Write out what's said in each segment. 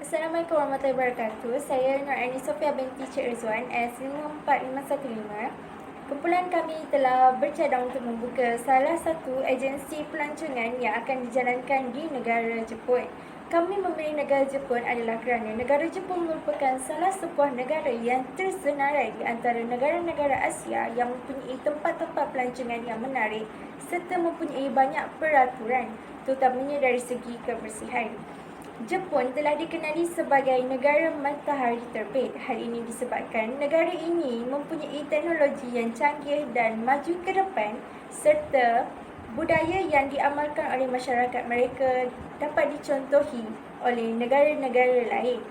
Assalamualaikum warahmatullahi wabarakatuh. Saya Nur Aini Sofia binti Cik Rizwan S54515. Kumpulan kami telah bercadang untuk membuka salah satu agensi pelancongan yang akan dijalankan di negara Jepun. Kami memilih negara Jepun adalah kerana negara Jepun merupakan salah sebuah negara yang tersenarai di antara negara-negara Asia yang mempunyai tempat-tempat pelancongan yang menarik serta mempunyai banyak peraturan, terutamanya dari segi kebersihan. Jepun telah dikenali sebagai negara matahari terbit. Hal ini disebabkan negara ini mempunyai teknologi yang canggih dan maju ke depan serta budaya yang diamalkan oleh masyarakat mereka dapat dicontohi oleh negara-negara lain.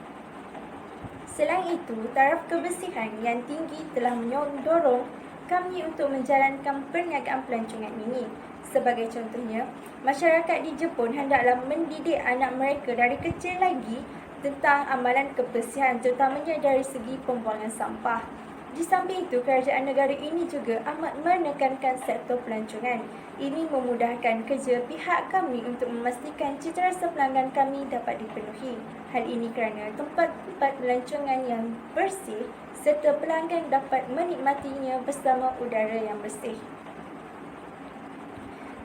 Selain itu, taraf kebersihan yang tinggi telah mendorong kami untuk menjalankan perniagaan pelancongan ini. Sebagai contohnya, masyarakat di Jepun hendaklah mendidik anak mereka dari kecil lagi tentang amalan kebersihan, terutamanya dari segi pembuangan sampah. Di samping itu, kerajaan negara ini juga amat menekankan sektor pelancongan. Ini memudahkan kerja pihak kami untuk memastikan citarasa pelanggan kami dapat dipenuhi. Hal ini kerana tempat-tempat pelancongan yang bersih serta pelanggan dapat menikmatinya bersama udara yang bersih.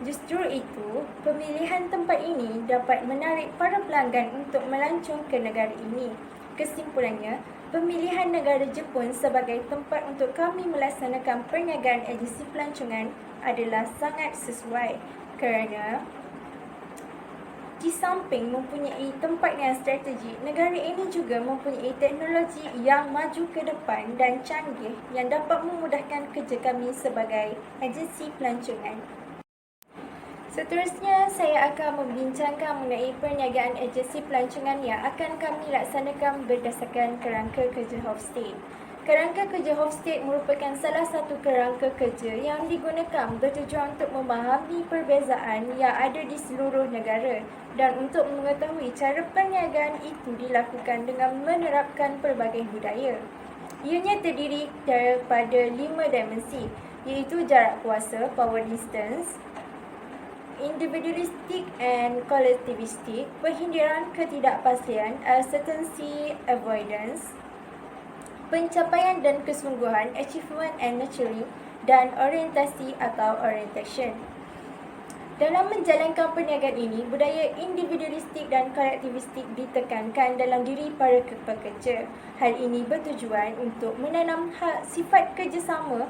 Justru itu, pemilihan tempat ini dapat menarik para pelanggan untuk melancong ke negara ini. Kesimpulannya, pemilihan negara Jepun sebagai tempat untuk kami melaksanakan perniagaan agensi pelancongan adalah sangat sesuai kerana di samping mempunyai tempat yang strategik, negara ini juga mempunyai teknologi yang maju ke depan dan canggih yang dapat memudahkan kerja kami sebagai agensi pelancongan. Seterusnya, saya akan membincangkan mengenai perniagaan agensi pelancongan yang akan kami laksanakan berdasarkan kerangka kerja Hofstede. Kerangka kerja Hofstede merupakan salah satu kerangka kerja yang digunakan bertujuan untuk memahami perbezaan yang ada di seluruh negara dan untuk mengetahui cara perniagaan itu dilakukan dengan menerapkan pelbagai budaya. Ianya terdiri daripada 5 dimensi, iaitu jarak kuasa, power distance, individualistic and collectivistic, penghindaran ketidakpastian, uncertainty avoidance, pencapaian dan kesungguhan, achievement and nurturing, dan orientasi atau orientation. Dalam menjalankan perniagaan ini, budaya individualistik dan kolektivistik ditekankan dalam diri para pekerja. Hal ini bertujuan untuk menanam sifat kerjasama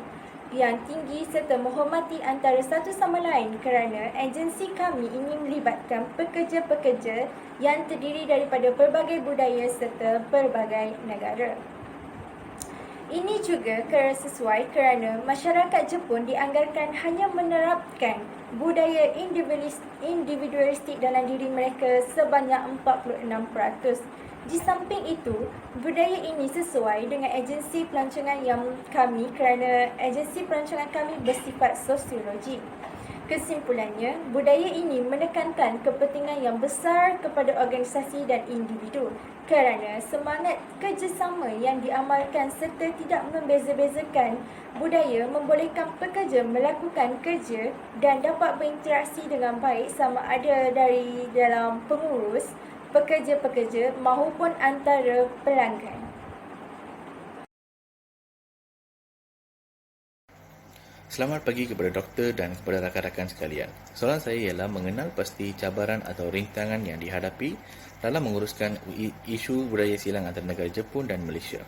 yang tinggi serta menghormati antara satu sama lain kerana agensi kami ingin melibatkan pekerja-pekerja yang terdiri daripada pelbagai budaya serta pelbagai negara. Ini juga sesuai kerana masyarakat Jepun dianggarkan hanya menerapkan budaya individualistik dalam diri mereka sebanyak 46%. Di samping itu, budaya ini sesuai dengan agensi pelancongan yang kami kerana agensi pelancongan kami bersifat sosiologi. Kesimpulannya, budaya ini menekankan kepentingan yang besar kepada organisasi dan individu kerana semangat kerjasama yang diamalkan serta tidak membeza-bezakan budaya membolehkan pekerja melakukan kerja dan dapat berinteraksi dengan baik sama ada dari dalam pengurus, pekerja-pekerja maupun antara pelanggan. Selamat pagi kepada doktor dan kepada rakan-rakan sekalian. Soalan saya ialah mengenal pasti cabaran atau rintangan yang dihadapi dalam menguruskan isu budaya silang antara negara Jepun dan Malaysia.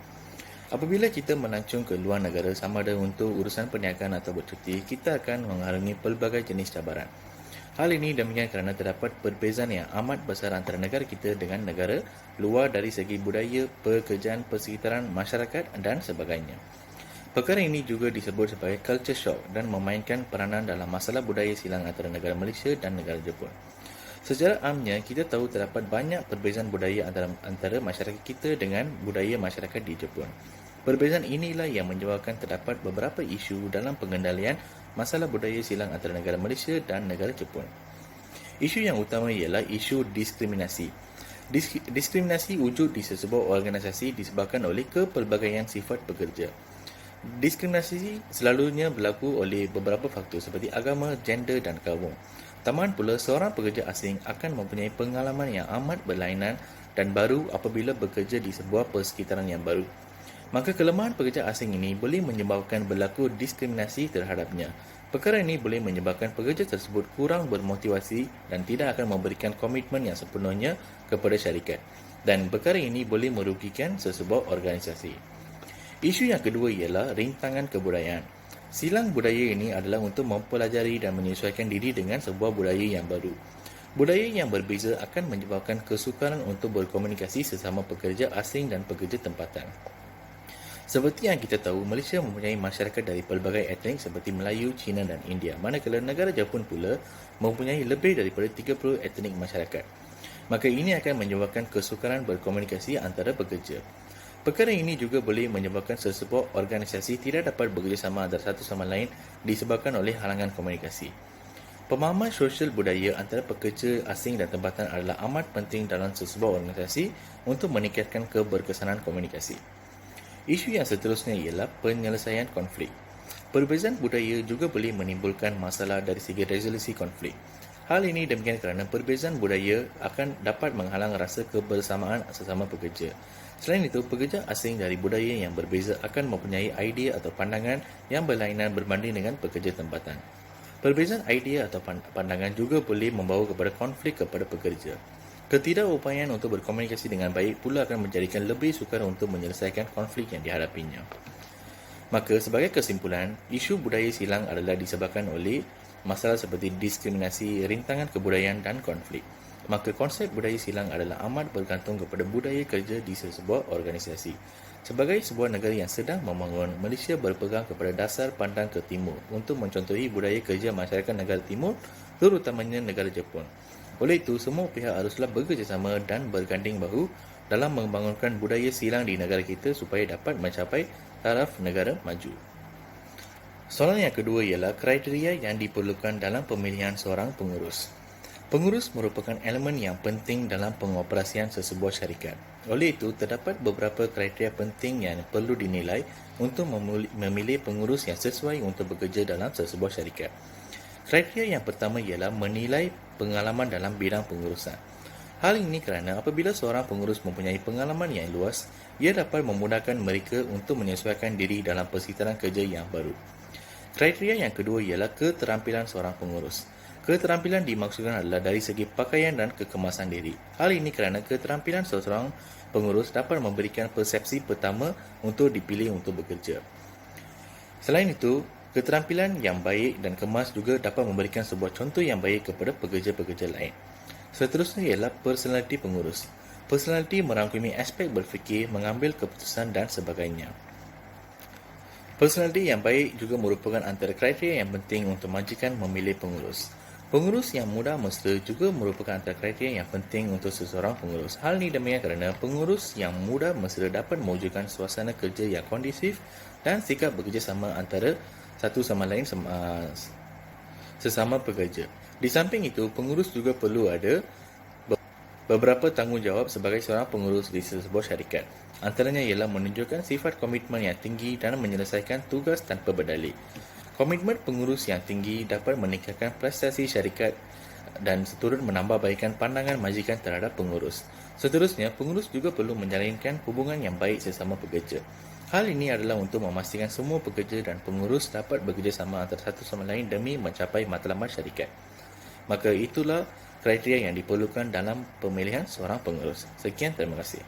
Apabila kita melancong ke luar negara sama ada untuk urusan perniagaan atau bercuti, kita akan mengalami pelbagai jenis cabaran. Hal ini demikian kerana terdapat perbezaan yang amat besar antara negara kita dengan negara luar dari segi budaya, pekerjaan, persekitaran, masyarakat dan sebagainya. Perkara ini juga disebut sebagai culture shock dan memainkan peranan dalam masalah budaya silang antara negara Malaysia dan negara Jepun. Secara amnya, kita tahu terdapat banyak perbezaan budaya antara masyarakat kita dengan budaya masyarakat di Jepun. Perbezaan inilah yang menyebabkan terdapat beberapa isu dalam pengendalian masalah budaya silang antara negara Malaysia dan negara Jepun. Isu yang utama ialah isu diskriminasi. Diskriminasi wujud di sesebuah organisasi disebabkan oleh kepelbagaian sifat pekerja. Diskriminasi selalunya berlaku oleh beberapa faktor seperti agama, gender dan kaum. Tambahan pula, seorang pekerja asing akan mempunyai pengalaman yang amat berlainan dan baru apabila bekerja di sebuah persekitaran yang baru. Maka kelemahan pekerja asing ini boleh menyebabkan berlaku diskriminasi terhadapnya. Perkara ini boleh menyebabkan pekerja tersebut kurang bermotivasi dan tidak akan memberikan komitmen yang sepenuhnya kepada syarikat. Dan perkara ini boleh merugikan sesebuah organisasi. Isu yang kedua ialah rintangan kebudayaan. Silang budaya ini adalah untuk mempelajari dan menyesuaikan diri dengan sebuah budaya yang baru. Budaya yang berbeza akan menyebabkan kesukaran untuk berkomunikasi sesama pekerja asing dan pekerja tempatan. Seperti yang kita tahu, Malaysia mempunyai masyarakat dari pelbagai etnik seperti Melayu, Cina dan India, manakala negara Jepun pula mempunyai lebih daripada 30 etnik masyarakat. Maka ini akan menyebabkan kesukaran berkomunikasi antara pekerja. Perkara ini juga boleh menyebabkan sesebuah organisasi tidak dapat bekerjasama antara satu sama lain disebabkan oleh halangan komunikasi. Pemahaman sosial budaya antara pekerja asing dan tempatan adalah amat penting dalam sesebuah organisasi untuk meningkatkan keberkesanan komunikasi. Isu yang seterusnya ialah penyelesaian konflik. Perbezaan budaya juga boleh menimbulkan masalah dari segi resolusi konflik. Hal ini demikian kerana perbezaan budaya akan dapat menghalang rasa kebersamaan sesama pekerja. Selain itu, pekerja asing dari budaya yang berbeza akan mempunyai idea atau pandangan yang berlainan berbanding dengan pekerja tempatan. Perbezaan idea atau pandangan juga boleh membawa kepada konflik kepada pekerja. Ketidakupayaan untuk berkomunikasi dengan baik pula akan menjadikan lebih sukar untuk menyelesaikan konflik yang dihadapinya. Maka sebagai kesimpulan, isu budaya silang adalah disebabkan oleh masalah seperti diskriminasi, rintangan kebudayaan dan konflik. Maka konsep budaya silang adalah amat bergantung kepada budaya kerja di sesebuah organisasi. Sebagai sebuah negara yang sedang membangun, Malaysia berpegang kepada dasar pandang ke timur untuk mencontohi budaya kerja masyarakat negara timur, terutamanya negara Jepun. Oleh itu, semua pihak haruslah bekerjasama dan berganding bahu dalam membangunkan budaya silang di negara kita supaya dapat mencapai taraf negara maju. Soalan yang kedua ialah kriteria yang diperlukan dalam pemilihan seorang pengurus. Pengurus merupakan elemen yang penting dalam pengoperasian sesebuah syarikat. Oleh itu, terdapat beberapa kriteria penting yang perlu dinilai untuk memilih pengurus yang sesuai untuk bekerja dalam sesebuah syarikat. Kriteria yang pertama ialah menilai pengalaman dalam bidang pengurusan. Hal ini kerana apabila seorang pengurus mempunyai pengalaman yang luas, ia dapat memudahkan mereka untuk menyesuaikan diri dalam persekitaran kerja yang baru. Kriteria yang kedua ialah keterampilan seorang pengurus. Keterampilan dimaksudkan adalah dari segi pakaian dan kekemasan diri. Hal ini kerana keterampilan seorang pengurus dapat memberikan persepsi pertama untuk dipilih untuk bekerja. Selain itu, keterampilan yang baik dan kemas juga dapat memberikan sebuah contoh yang baik kepada pekerja-pekerja lain. Seterusnya ialah personaliti pengurus. Personaliti merangkumi aspek berfikir, mengambil keputusan dan sebagainya. Personaliti yang baik juga merupakan antara kriteria yang penting untuk majikan memilih pengurus. Pengurus yang mudah mesra juga merupakan antara kriteria yang penting untuk seseorang pengurus. Hal ini demikian kerana pengurus yang mudah mesra dapat mewujudkan suasana kerja yang kondusif dan sikap bekerjasama antara satu sama lain sesama pekerja. Di samping itu, pengurus juga perlu ada beberapa tanggungjawab sebagai seorang pengurus di sebuah syarikat. Antaranya ialah menunjukkan sifat komitmen yang tinggi dan menyelesaikan tugas tanpa berdalih. Komitmen pengurus yang tinggi dapat meningkatkan prestasi syarikat dan seturut menambahbaikan pandangan majikan terhadap pengurus. Seterusnya, pengurus juga perlu menjalinkan hubungan yang baik sesama pekerja. Hal ini adalah untuk memastikan semua pekerja dan pengurus dapat bekerjasama antara satu sama lain demi mencapai matlamat syarikat. Maka itulah kriteria yang diperlukan dalam pemilihan seorang pengurus. Sekian, terima kasih.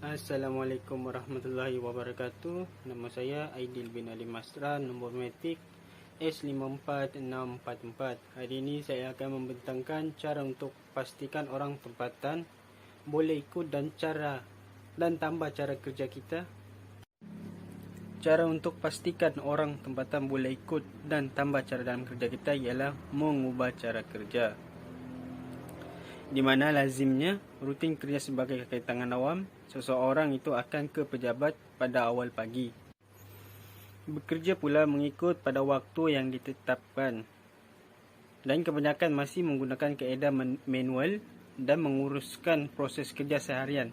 Assalamualaikum warahmatullahi wabarakatuh. Nama saya Aidil bin Ali Masra, nombor metik S54644. Hari ini saya akan membentangkan cara untuk pastikan orang tempatan boleh ikut dan tambah cara kerja kita. Cara untuk pastikan orang tempatan boleh ikut dan tambah cara dalam kerja kita ialah mengubah cara kerja. Di mana lazimnya rutin kerja sebagai kaki tangan awam, seseorang itu akan ke pejabat pada awal pagi. Bekerja pula mengikut pada waktu yang ditetapkan. Dan kebanyakan masih menggunakan kaedah manual dan menguruskan proses kerja seharian.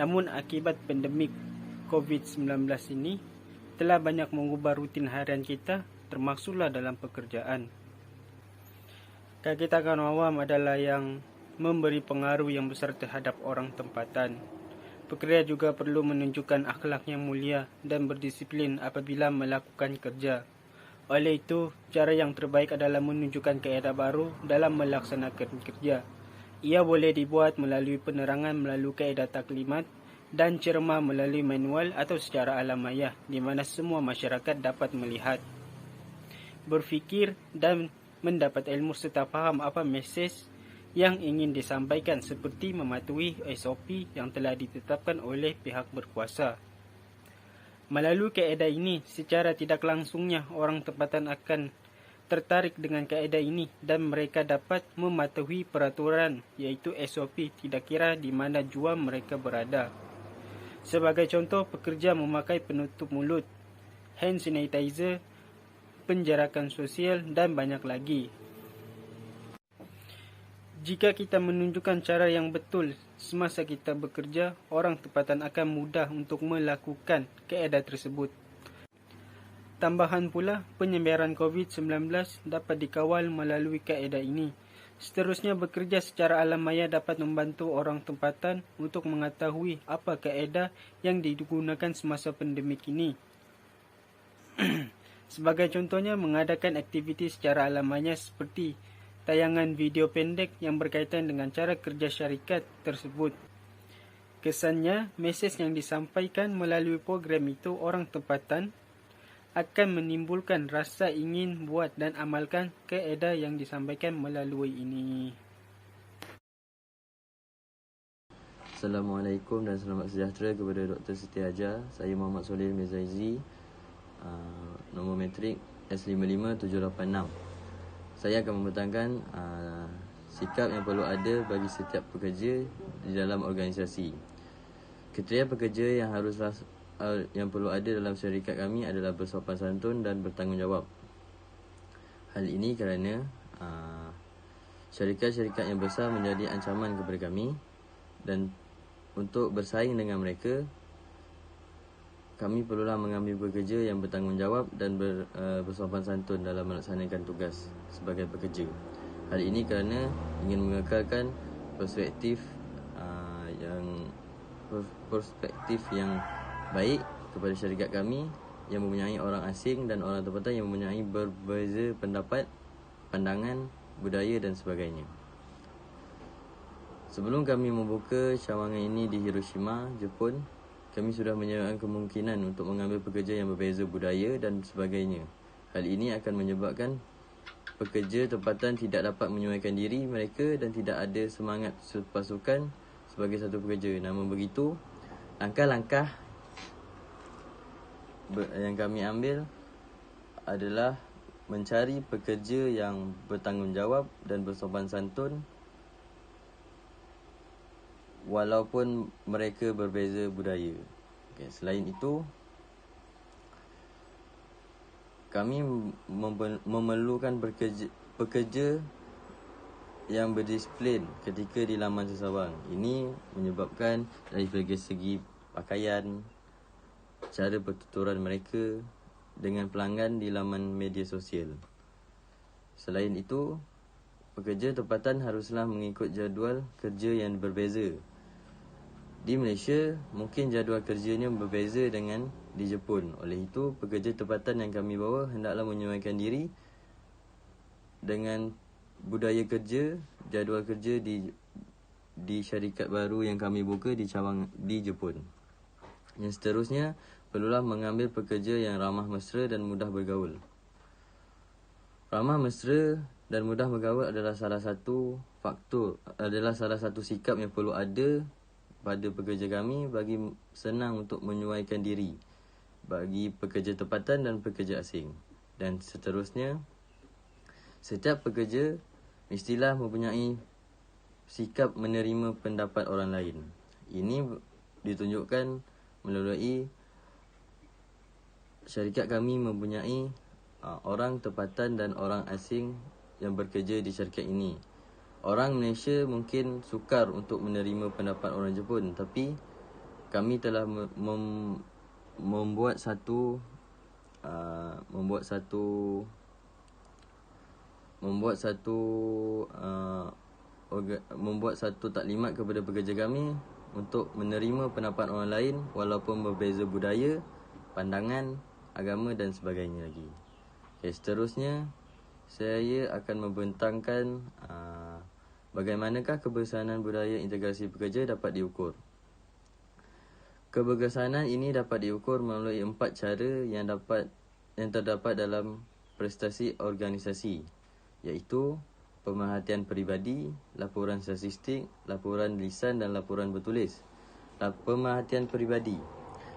Namun akibat pandemik COVID-19 ini telah banyak mengubah rutin harian kita, termasuklah dalam pekerjaan. Kaki tangan awam adalah yang memberi pengaruh yang besar terhadap orang tempatan. Pekerja juga perlu menunjukkan akhlak yang mulia dan berdisiplin apabila melakukan kerja. Oleh itu, cara yang terbaik adalah menunjukkan kaedah baru dalam melaksanakan kerja. Ia boleh dibuat melalui penerangan melalui kaedah taklimat dan ceramah melalui manual atau secara alamiah di mana semua masyarakat dapat melihat, berfikir dan mendapat ilmu serta faham apa mesej yang ingin disampaikan seperti mematuhi SOP yang telah ditetapkan oleh pihak berkuasa. Melalui kaedah ini, secara tidak langsungnya orang tempatan akan tertarik dengan kaedah ini dan mereka dapat mematuhi peraturan iaitu SOP tidak kira di mana jua mereka berada. Sebagai contoh, pekerja memakai penutup mulut, hand sanitizer, penjarakan sosial dan banyak lagi. Jika kita menunjukkan cara yang betul semasa kita bekerja, orang tempatan akan mudah untuk melakukan kaedah tersebut. Tambahan pula, penyebaran COVID-19 dapat dikawal melalui kaedah ini. Seterusnya, bekerja secara alamiah dapat membantu orang tempatan untuk mengetahui apa kaedah yang digunakan semasa pandemik ini. Sebagai contohnya, mengadakan aktiviti secara alamiah seperti tayangan video pendek yang berkaitan dengan cara kerja syarikat tersebut. Kesannya, mesej yang disampaikan melalui program itu orang tempatan akan menimbulkan rasa ingin buat dan amalkan kaedah yang disampaikan melalui ini. Assalamualaikum dan selamat sejahtera kepada Dr. Siti Hajar. Saya Muhammad Solih Mezaizi, nombor matrik S55786. Saya akan membentangkan sikap yang perlu ada bagi setiap pekerja di dalam organisasi. Kriteria pekerja yang perlu ada dalam syarikat kami adalah bersopan santun dan bertanggungjawab. Hal ini kerana syarikat-syarikat yang besar menjadi ancaman kepada kami dan untuk bersaing dengan mereka, kami perlulah mengambil pekerja yang bertanggungjawab dan bersopan santun dalam melaksanakan tugas sebagai pekerja. Hal ini kerana ingin mengekalkan perspektif yang baik kepada syarikat kami yang mempunyai orang asing dan orang tempatan yang mempunyai berbeza pendapat, pandangan, budaya dan sebagainya. Sebelum kami membuka cawangan ini di Hiroshima, Jepun, kami sudah menyediakan kemungkinan untuk mengambil pekerja yang berbeza budaya dan sebagainya. Hal ini akan menyebabkan pekerja tempatan tidak dapat menyesuaikan diri mereka dan tidak ada semangat pasukan sebagai satu pekerja. Namun begitu, langkah-langkah yang kami ambil adalah mencari pekerja yang bertanggungjawab dan bersopan santun walaupun mereka berbeza budaya. Selain itu, kami memerlukan pekerja yang berdisiplin ketika di laman seseorang. Ini menyebabkan dari segi pakaian, cara pertuturan mereka dengan pelanggan di laman media sosial. Selain itu, pekerja tempatan haruslah mengikut jadual kerja yang berbeza. Di Malaysia, mungkin jadual kerjanya berbeza dengan di Jepun. Oleh itu, pekerja tempatan yang kami bawa hendaklah menyesuaikan diri dengan budaya kerja, jadual kerja di syarikat baru yang kami buka di Jepun. Yang seterusnya, perlulah mengambil pekerja yang ramah mesra dan mudah bergaul. Ramah mesra dan mudah bergaul adalah salah satu sikap yang perlu ada pada pekerja kami bagi senang untuk menyesuaikan diri bagi pekerja tempatan dan pekerja asing. Dan seterusnya, setiap pekerja mestilah mempunyai sikap menerima pendapat orang lain. Ini ditunjukkan melalui syarikat kami mempunyai orang tempatan dan orang asing yang bekerja di syarikat ini. Orang Malaysia mungkin sukar untuk menerima pendapat orang Jepun, tapi kami telah membuat satu membuat satu taklimat kepada pekerja kami untuk menerima pendapat orang lain walaupun berbeza budaya, pandangan, agama dan sebagainya lagi. Okay, seterusnya saya akan membentangkan bagaimanakah kebersamaan budaya integrasi pekerja dapat diukur. Kebersamaan ini dapat diukur melalui 4 cara yang terdapat dalam prestasi organisasi, iaitu pemerhatian peribadi, laporan statistik, laporan lisan dan laporan bertulis. Pemerhatian peribadi.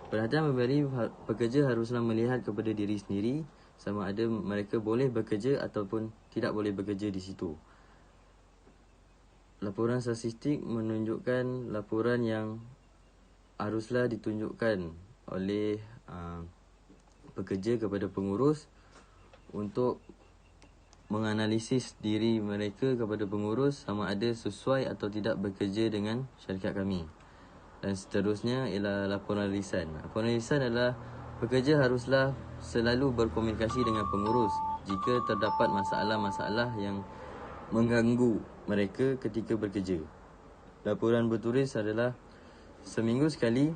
Perhatian pribadi pekerja haruslah melihat kepada diri sendiri sama ada mereka boleh bekerja ataupun tidak boleh bekerja di situ. Laporan statistik menunjukkan laporan yang haruslah ditunjukkan oleh pekerja kepada pengurus untuk menganalisis diri mereka kepada pengurus sama ada sesuai atau tidak bekerja dengan syarikat kami. Dan seterusnya ialah laporan lisan. Laporan lisan adalah pekerja haruslah selalu berkomunikasi dengan pengurus jika terdapat masalah-masalah yang mengganggu mereka ketika bekerja. Laporan bertulis adalah seminggu sekali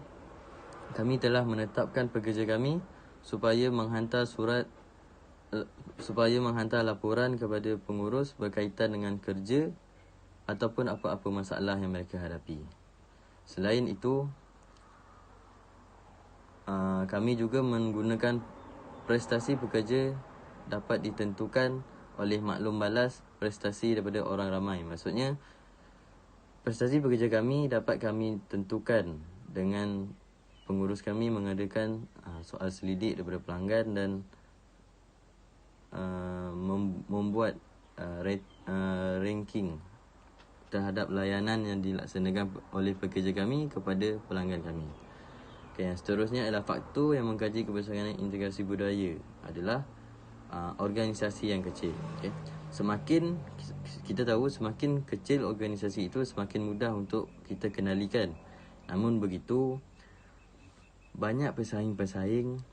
kami telah menetapkan pekerja kami supaya menghantar laporan kepada pengurus berkaitan dengan kerja ataupun apa-apa masalah yang mereka hadapi. Selain itu, kami juga menggunakan prestasi pekerja dapat ditentukan oleh maklum balas prestasi daripada orang ramai. Maksudnya, prestasi pekerja kami dapat kami tentukan dengan pengurus kami mengadakan soal selidik daripada pelanggan dan membuat ranking terhadap layanan yang dilaksanakan oleh pekerja kami kepada pelanggan kami. Okay, yang seterusnya adalah faktor yang mengkaji kebersamaan integrasi budaya adalah organisasi yang kecil. Okay. Semakin kita tahu semakin kecil organisasi itu semakin mudah untuk kita kenalikan. Namun begitu, banyak pesaing-pesaing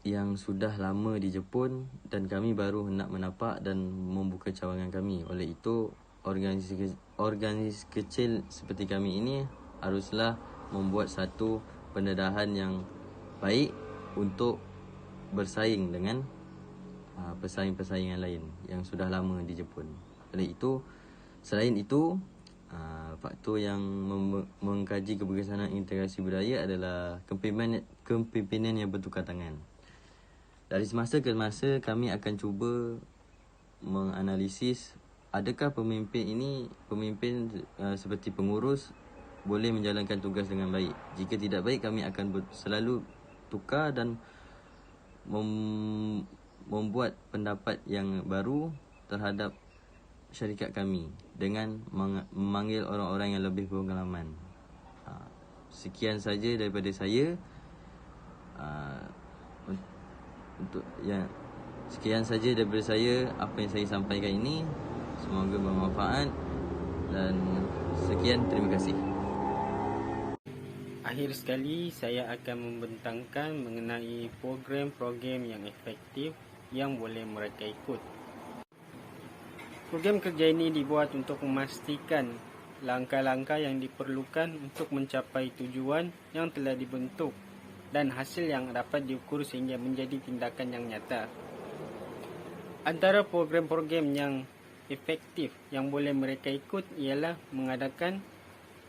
yang sudah lama di Jepun dan kami baru nak menapak dan membuka cawangan kami. Oleh itu, organisasi kecil seperti kami ini haruslah membuat satu pendedahan yang baik untuk bersaing dengan pesaing-pesaing yang lain yang sudah lama di Jepun. Oleh itu, selain itu, faktor yang mengkaji kebersamaan integrasi budaya adalah kepimpinan yang bertukar tangan. Dari semasa ke masa kami akan cuba menganalisis adakah pemimpin seperti pengurus boleh menjalankan tugas dengan baik. Jika tidak baik, kami akan selalu tukar dan membuat pendapat yang baru terhadap syarikat kami dengan memanggil orang-orang yang lebih berpengalaman. Sekian saja daripada saya. Sekian saja daripada saya apa yang saya sampaikan ini. Semoga bermanfaat dan sekian, terima kasih. Akhir sekali, saya akan membentangkan mengenai program-program yang efektif yang boleh mereka ikut. Program kerja ini dibuat untuk memastikan langkah-langkah yang diperlukan untuk mencapai tujuan yang telah dibentuk dan hasil yang dapat diukur sehingga menjadi tindakan yang nyata. Antara program-program yang efektif yang boleh mereka ikut ialah mengadakan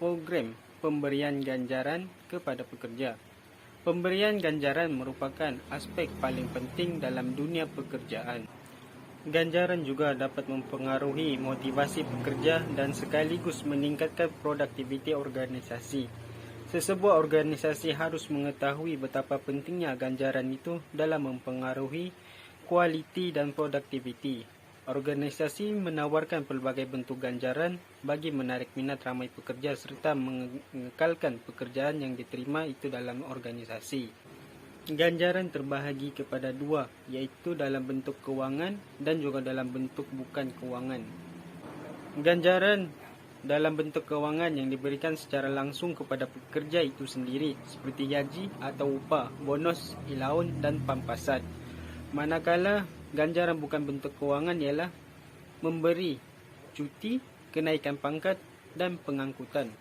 program pemberian ganjaran kepada pekerja. Pemberian ganjaran merupakan aspek paling penting dalam dunia pekerjaan. Ganjaran juga dapat mempengaruhi motivasi pekerja dan sekaligus meningkatkan produktiviti organisasi. Sesebuah organisasi harus mengetahui betapa pentingnya ganjaran itu dalam mempengaruhi kualiti dan produktiviti. Organisasi menawarkan pelbagai bentuk ganjaran bagi menarik minat ramai pekerja serta mengekalkan pekerjaan yang diterima itu dalam organisasi. Ganjaran terbahagi kepada dua, iaitu dalam bentuk kewangan dan juga dalam bentuk bukan kewangan. Ganjaran dalam bentuk kewangan yang diberikan secara langsung kepada pekerja itu sendiri seperti gaji atau upah, bonus, ilaun dan pampasan. Manakala ganjaran bukan bentuk kewangan ialah memberi cuti kenaikan pangkat dan pengangkutan.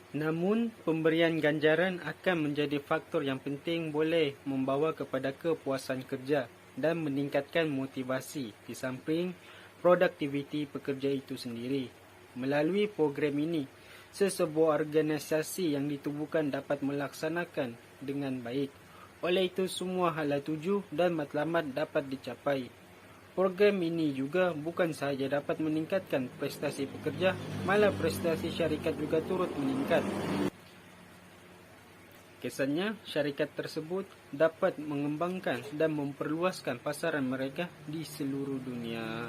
Namun, pemberian ganjaran akan menjadi faktor yang penting boleh membawa kepada kepuasan kerja dan meningkatkan motivasi di samping produktiviti pekerja itu sendiri. Melalui program ini, sesebuah organisasi yang ditubuhkan dapat melaksanakan dengan baik. Oleh itu, semua hala tuju dan matlamat dapat dicapai. Program ini juga bukan sahaja dapat meningkatkan prestasi pekerja, malah prestasi syarikat juga turut meningkat. Kesannya, syarikat tersebut dapat mengembangkan dan memperluaskan pasaran mereka di seluruh dunia.